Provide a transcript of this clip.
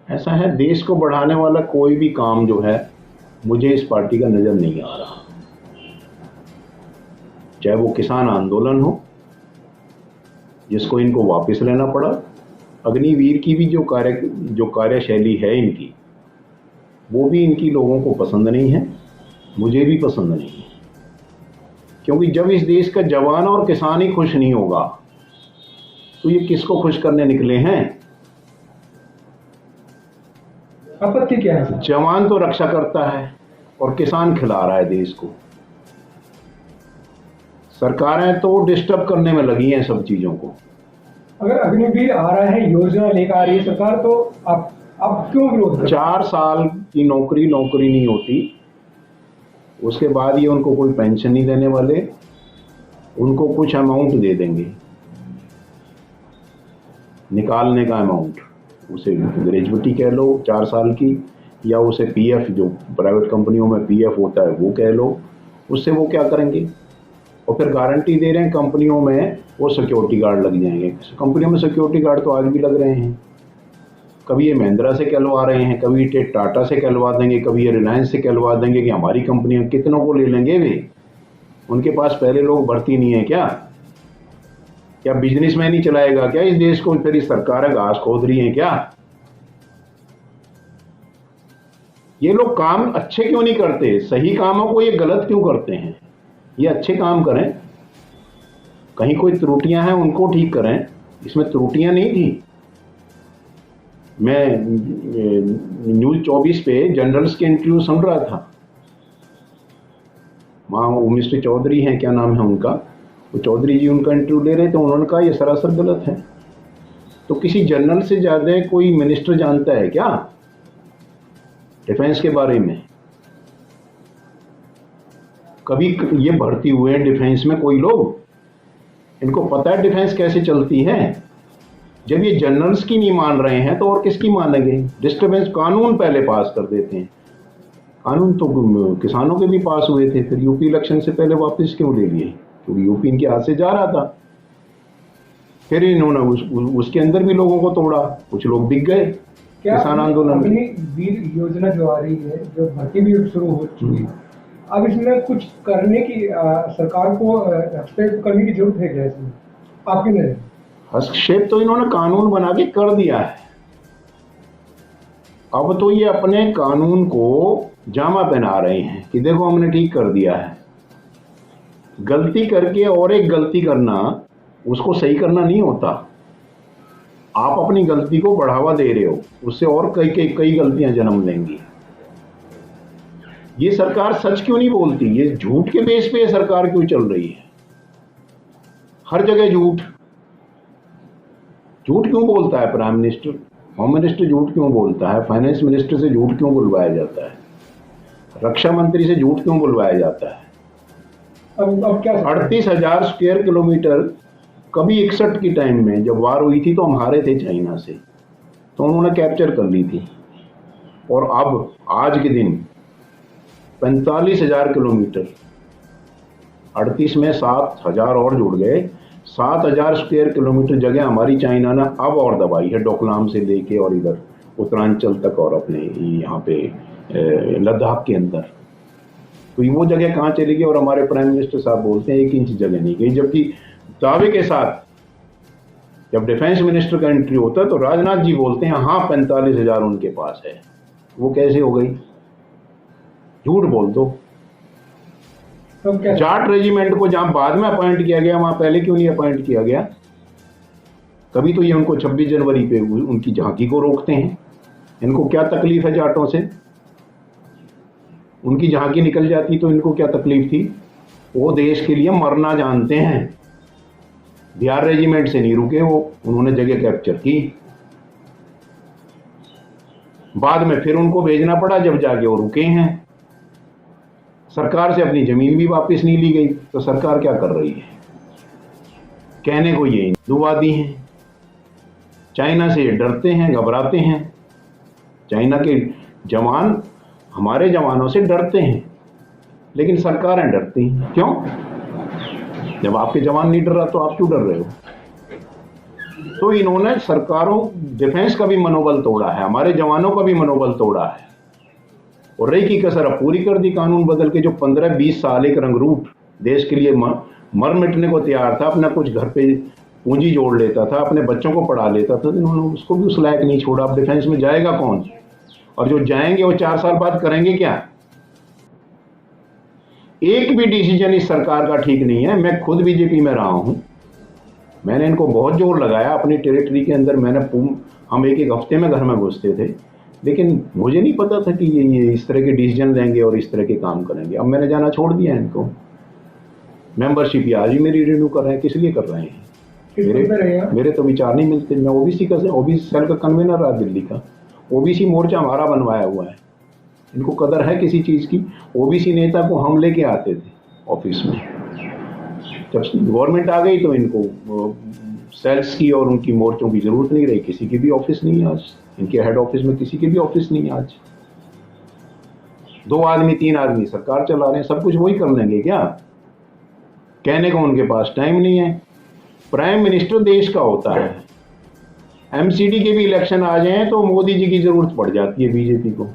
ऐसा है, देश को बढ़ाने वाला कोई भी काम जो है मुझे इस पार्टी का नज़र नहीं आ रहा, चाहे वो किसान आंदोलन हो जिसको इनको वापस लेना पड़ा, अग्निवीर की भी जो कार्यशैली है इनकी, वो भी इनकी लोगों को पसंद नहीं है, मुझे भी पसंद नहीं है। क्योंकि जब इस देश का जवान और किसान ही खुश नहीं होगा तो ये किसको खुश करने निकले हैं? आपत्ति क्या है? जवान तो रक्षा करता है और किसान खिला रहा है देश को। सरकारें तो डिस्टर्ब करने में लगी हैं सब चीजों को। अगर अग्निवीर आ रहा है, योजना लेकर आ रही है सरकार, तो आप क्यों विरोध? 4 साल की नौकरी नहीं होती, उसके बाद ये उनको कोई पेंशन नहीं देने वाले, उनको कुछ अमाउंट दे देंगे, निकालने का अमाउंट, उसे ग्रेजुएटी कह लो 4 साल की, या उसे पीएफ, जो प्राइवेट कंपनियों में पीएफ होता है वो कह लो। उससे वो क्या करेंगे? और फिर गारंटी दे रहे हैं कंपनियों में वो सिक्योरिटी गार्ड लग जाएंगे। कंपनियों में सिक्योरिटी गार्ड तो आज भी लग रहे हैं। कभी ये महिंद्रा से कहलवा रहे हैं, कभी ये टाटा से कहलवा देंगे, कभी ये रिलायंस से कहलवा देंगे कि हमारी कंपनियां, कितनों को ले लेंगे वे? उनके पास पहले लोग भर्ती नहीं है क्या बिजनेसमैन ही चलाएगा क्या इस देश को? फिर सरकारें घास खोद रही हैं क्या? ये लोग काम अच्छे क्यों नहीं करते? सही कामों को ये गलत क्यों करते हैं? ये अच्छे काम करें, कहीं कोई त्रुटियां हैं उनको ठीक करें। इसमें त्रुटियां नहीं थी। मैं न्यूज़ 24 पे जनरल्स के इंटरव्यू सुन रहा था, वहाँ वो मिस्टर चौधरी हैं, क्या नाम है उनका, वो चौधरी जी उनका इंटरव्यू ले रहे थे। उन्होंने कहा ये सरासर गलत है। तो किसी जनरल से ज़्यादा कोई मिनिस्टर जानता है क्या डिफेंस के बारे में? कभी ये भर्ती हुए हैं डिफेंस में कोई लोग? इनको पता है डिफेंस कैसे चलती है? जब ये जनरल्स की नहीं मान रहे हैं तो और किसकी मानेंगे? डिस्टर्बेंस कानून पहले पास कर देते हैं। कानून तो किसानों के भी पास हुए थे, फिर यूपी इलेक्शन से पहले वापस क्यों ले लिए? क्योंकि यूपी इनके हाथ से जा रहा था। फिर इन्होंने उसके अंदर भी लोगों को तोड़ा, कुछ लोग बिक गए किसान आंदोलन में। वीर योजना जो आ रही है, जो भर्ती भी शुरू हो चुकी है, अब इसमें कुछ करने की सरकार को हस्तक्षेप करने की जरूरत है क्या इसमें आपकी नजर? हस्तक्षेप तो इन्होंने कानून बना के कर दिया है। अब तो ये अपने कानून को जामा पहना रहे हैं कि देखो हमने ठीक कर दिया है। गलती करके और एक गलती करना, उसको सही करना नहीं होता। आप अपनी गलती को बढ़ावा दे रहे हो, उससे और कई गलतियां जन्म लेंगी। ये सरकार सच क्यों नहीं बोलती? ये झूठ के बेस पे सरकार क्यों चल रही है? हर जगह झूठ क्यों बोलता है प्राइम मिनिस्टर? होम मिनिस्टर झूठ क्यों बोलता है? फाइनेंस मिनिस्टर से झूठ क्यों बुलवाया जाता है? रक्षा मंत्री से झूठ क्यों बुलवाया जाता है? अब क्या 38,000 स्क्वायर किलोमीटर कभी 61 की टाइम में जब वार हुई थी तो हम हारे थे चाइना से, तो उन्होंने कैप्चर कर ली थी। और अब आज के दिन 45,000 किलोमीटर, 38 में 7,000 और जुड़ गए, 7,000 स्क्वायर किलोमीटर जगह हमारी चाइना ने अब और दबाई है, डोकलाम से लेके और इधर उत्तरांचल तक और अपने यहाँ पे लद्दाख के अंदर। तो वो जगह कहाँ चली गई? और हमारे प्राइम मिनिस्टर साहब बोलते हैं 1 इंच जगह नहीं गई, जबकि दावे के साथ जब डिफेंस मिनिस्टर का इंटरव्यू होता है तो राजनाथ जी बोलते हैं हाँ 45,000 उनके पास है। वो कैसे हो गई? झूठ बोल दो। जाट रेजिमेंट को जहां बाद में अपॉइंट किया गया वहां पहले क्यों नहीं अपॉइंट किया गया? कभी तो ये उनको 26 जनवरी पे उनकी झांकी को रोकते हैं। इनको क्या तकलीफ है जाटों से? उनकी झांकी निकल जाती तो इनको क्या तकलीफ थी? वो देश के लिए मरना जानते हैं। बिहार रेजिमेंट से नहीं रुके वो, उन्होंने जगह कैप्चर की। बाद में फिर उनको भेजना पड़ा, जब जाके वो रुके हैं। सरकार से अपनी जमीन भी वापस नहीं ली गई, तो सरकार क्या कर रही है? कहने को ये हिंदूवादी हैं, चाइना से डरते हैं, घबराते हैं। चाइना के जवान हमारे जवानों से डरते हैं, लेकिन सरकारें डरती हैं। क्यों? जब आपके जवान नहीं डर रहा तो आप क्यों डर रहे हो? तो इन्होंने सरकारों डिफेंस का भी मनोबल तोड़ा है, हमारे जवानों का भी मनोबल तोड़ा है। और रही की कसर अब पूरी कर दी कानून बदल के। जो 15-20 साल एक रंगरूट देश के लिए मर मिटने को तैयार था, अपना कुछ घर पे पूंजी जोड़ लेता था, अपने बच्चों को पढ़ा लेता था, तो इन्होंने उसको भी उस लायक नहीं छोड़ा। अब डिफेंस में जाएगा कौन? और जो जाएंगे वो 4 साल बाद करेंगे क्या? एक भी डिसीजन इस सरकार का ठीक नहीं है। मैं खुद बीजेपी में रहा हूं, मैंने इनको बहुत जोर लगाया अपनी टेरिटरी के अंदर। हम एक हफ्ते में घर में घुसते थे, लेकिन मुझे नहीं पता था कि ये इस तरह के डिसीजन लेंगे और इस तरह के काम करेंगे। अब मैंने जाना छोड़ दिया इनको। मेंबरशिप ही आज ही मेरी रिन्यू कर रहे हैं। किस लिए कर रहे हैं? मेरे तो विचार नहीं मिलते। मैं ओबीसी सेल का कन्वीनर रहा दिल्ली का। ओबीसी मोर्चा हमारा बनवाया हुआ है। इनको कदर है किसी चीज़ की? ओबीसी नेता को हम लेके आते थे ऑफिस में। जब गवर्नमेंट आ गई तो इनको सेल्स की और उनकी मोर्चों की जरूरत नहीं रही। किसी की भी ऑफिस नहीं है आज, इनके हेड ऑफिस में किसी की भी ऑफिस नहीं है आज। 2 आदमी 3 आदमी सरकार चला रहे हैं, सब कुछ वही कर लेंगे क्या? कहने को उनके पास टाइम नहीं है। प्राइम मिनिस्टर देश का होता है। एमसीडी के भी इलेक्शन आ जाए तो मोदी जी की जरूरत पड़ जाती है बीजेपी को।